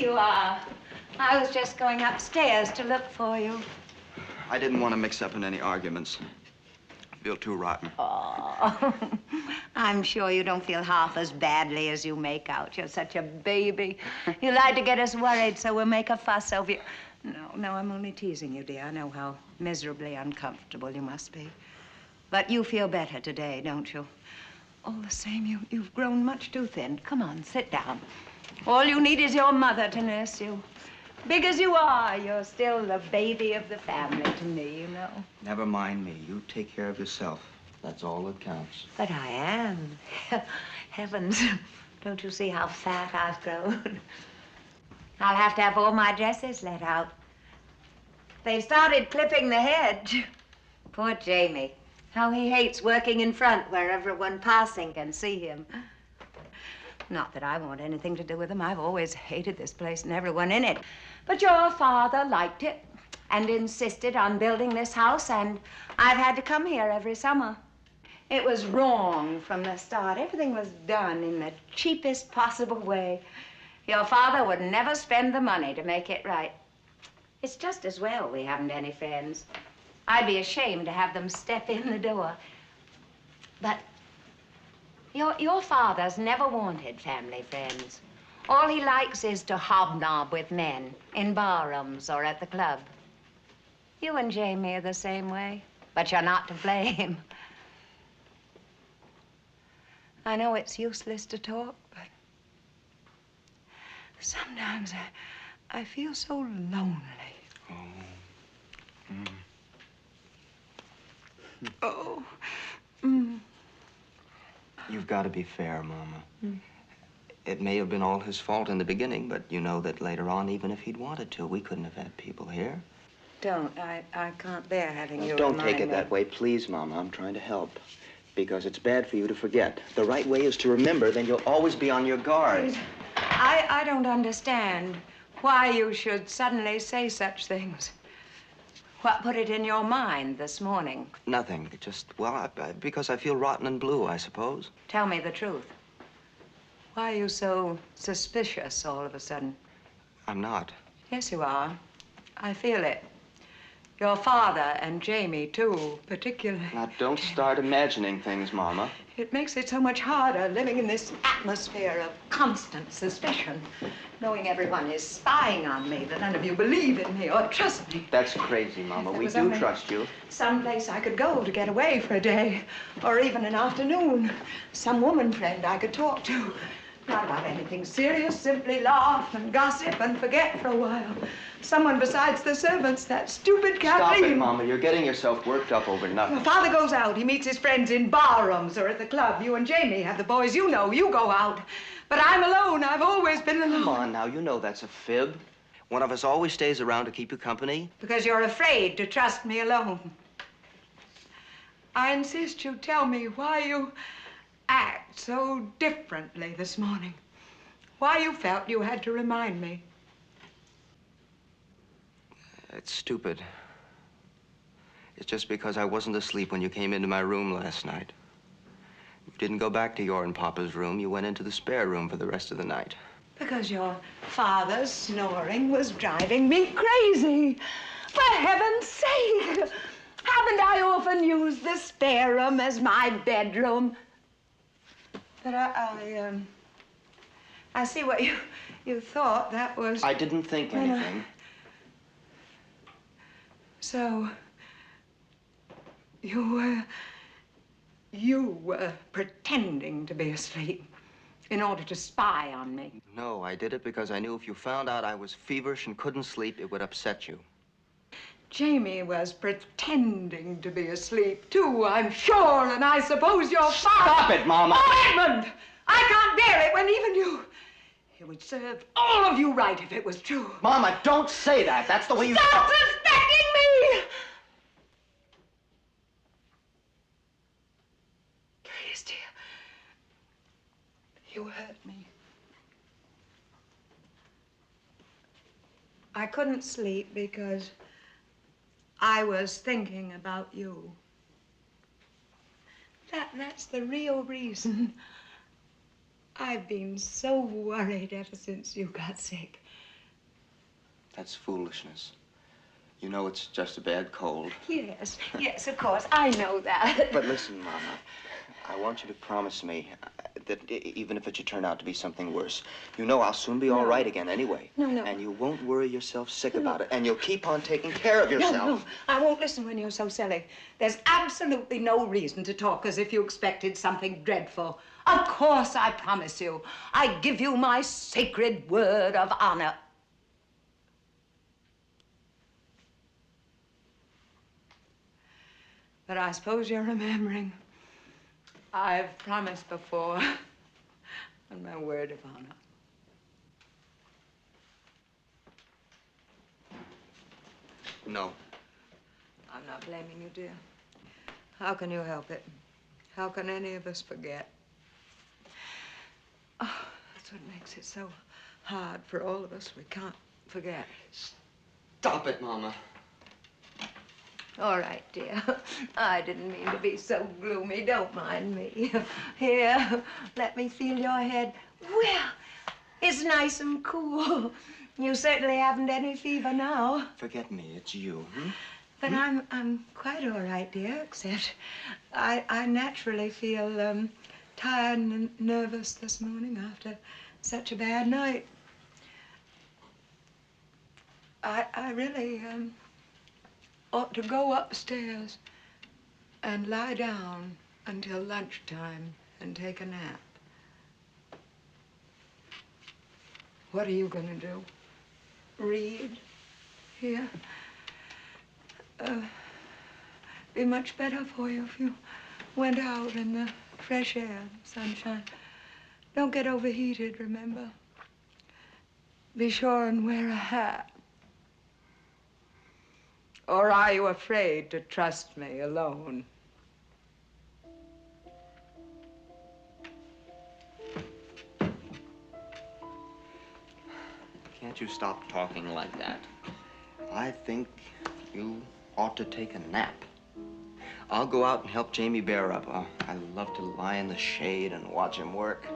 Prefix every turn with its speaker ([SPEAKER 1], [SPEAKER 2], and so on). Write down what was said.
[SPEAKER 1] you are. I was just going upstairs to look for you.
[SPEAKER 2] I didn't want to mix up in any arguments. I feel too rotten.
[SPEAKER 1] Oh, I'm sure you don't feel half as badly as you make out. You're such a baby. You like to get us worried, so we'll make a fuss over you. No, I'm only teasing you, dear. I know how miserably uncomfortable you must be. But you feel better today, don't you? All the same, you've grown much too thin. Come on, sit down. All you need is your mother to nurse you. Big as you are, you're still the baby of the family to me, you know.
[SPEAKER 2] Never mind me. You take care of yourself. That's all that counts.
[SPEAKER 1] But I am. Heavens, don't you see how fat I've grown? I'll have to have all my dresses let out. They've started clipping the hedge. Poor Jamie. How he hates working in front where everyone passing can see him. Not that I want anything to do with him. I've always hated this place and everyone in it. But your father liked it and insisted on building this house, and I've had to come here every summer. It was wrong from the start. Everything was done in the cheapest possible way. Your father would never spend the money to make it right. It's just as well we haven't any friends. I'd be ashamed to have them step in the door. But your father's never wanted family friends. All he likes is to hobnob with men in barrooms or at the club. You and Jamie are the same way, but you're not to blame. I know it's useless to talk, but sometimes I feel so lonely.
[SPEAKER 2] Oh. Mm.
[SPEAKER 1] Oh. Mm.
[SPEAKER 2] You've got to be fair, Mama. Mm. It may have been all his fault in the beginning, but you know that later on, even if he'd wanted to, we couldn't have had people here.
[SPEAKER 1] Don't. I can't bear having you
[SPEAKER 2] Don't
[SPEAKER 1] remind
[SPEAKER 2] take it
[SPEAKER 1] me.
[SPEAKER 2] that way, please, Mama. I'm trying to help. Because it's bad for you to forget. The right way is to remember, then you'll always be on your guard.
[SPEAKER 1] I don't understand why you should suddenly say such things. What put it in your mind this morning?
[SPEAKER 2] Nothing. Just, well, because I feel rotten and blue, I suppose.
[SPEAKER 1] Tell me the truth. Why are you so suspicious all of a sudden?
[SPEAKER 2] I'm not.
[SPEAKER 1] Yes, you are. I feel it. Your father and Jamie, too, particularly.
[SPEAKER 2] Now, don't start imagining things, Mama.
[SPEAKER 1] It makes it so much harder living in this atmosphere of constant suspicion, knowing everyone is spying on me, that none of you believe in me or trust me.
[SPEAKER 2] That's crazy, Mama. We do trust you.
[SPEAKER 1] Someplace I could go to get away for a day, or even an afternoon. Some woman friend I could talk to. Not about anything serious, simply laugh and gossip and forget for a while. Someone besides the servants, that stupid Katharine.
[SPEAKER 2] Stop it, Mama. You're getting yourself worked up over nothing.
[SPEAKER 1] Your father goes out. He meets his friends in barrooms or at the club. You and Jamie have the boys. You know, you go out. But I'm alone. I've always been alone.
[SPEAKER 2] Come on now. You know that's a fib. One of us always stays around to keep you company.
[SPEAKER 1] Because you're afraid to trust me alone. I insist you tell me why you act so differently this morning. Why you felt you had to remind me.
[SPEAKER 2] It's stupid. It's just because I wasn't asleep when you came into my room last night. You didn't go back to your and Papa's room. You went into the spare room for the rest of the night.
[SPEAKER 1] Because your father's snoring was driving me crazy. For heaven's sake! Haven't I often used the spare room as my bedroom? But I see what you thought that was...
[SPEAKER 2] I didn't think anything.
[SPEAKER 1] So, you were pretending to be asleep in order to spy on me.
[SPEAKER 2] No, I did it because I knew if you found out I was feverish and couldn't sleep, it would upset you.
[SPEAKER 1] Jamie was pretending to be asleep, too, I'm sure, and I suppose your father...
[SPEAKER 2] Stop it, Mama!
[SPEAKER 1] Oh, Edmund! I can't bear it when even you... It would serve all of you right if it was true.
[SPEAKER 2] Mama, don't say that. That's the way you...
[SPEAKER 1] Stop suspecting me! Please, dear. You hurt me. I couldn't sleep because I was thinking about you. That's the real reason. I've been so worried ever since you got sick.
[SPEAKER 2] That's foolishness. You know it's just a bad cold.
[SPEAKER 1] Yes, yes, of course. I know that.
[SPEAKER 2] But listen, Mama, I want you to promise me that even if it should turn out to be something worse, you know I'll soon be all right again anyway.
[SPEAKER 1] No.
[SPEAKER 2] And you won't worry yourself sick about it, and you'll keep on taking care of yourself.
[SPEAKER 1] No, I won't listen when you're so silly. There's absolutely no reason to talk as if you expected something dreadful. Of course, I promise you. I give you my sacred word of honor. But I suppose you're remembering. I've promised before, on my word of honor.
[SPEAKER 2] No.
[SPEAKER 1] I'm not blaming you, dear. How can you help it? How can any of us forget? Oh, that's what makes it so hard for all of us. We can't forget.
[SPEAKER 2] Stop it, Mama.
[SPEAKER 1] All right, dear. I didn't mean to be so gloomy. Don't mind me. Here, let me feel your head. Well, it's nice and cool. You certainly haven't any fever now.
[SPEAKER 2] Forget me. It's you.
[SPEAKER 1] But I'm quite all right, dear, except I naturally feel tired and nervous this morning after such a bad night. I really ought to go upstairs and lie down until lunchtime and take a nap. What are you going to do? Read? Here? Be much better for you if you went out in the fresh air, sunshine. Don't get overheated, remember? Be sure and wear a hat. Or are you afraid to trust me alone?
[SPEAKER 2] Can't you stop talking like that? I think you ought to take a nap. I'll go out and help Jamie bear up. Oh, I love to lie in the shade and watch him work.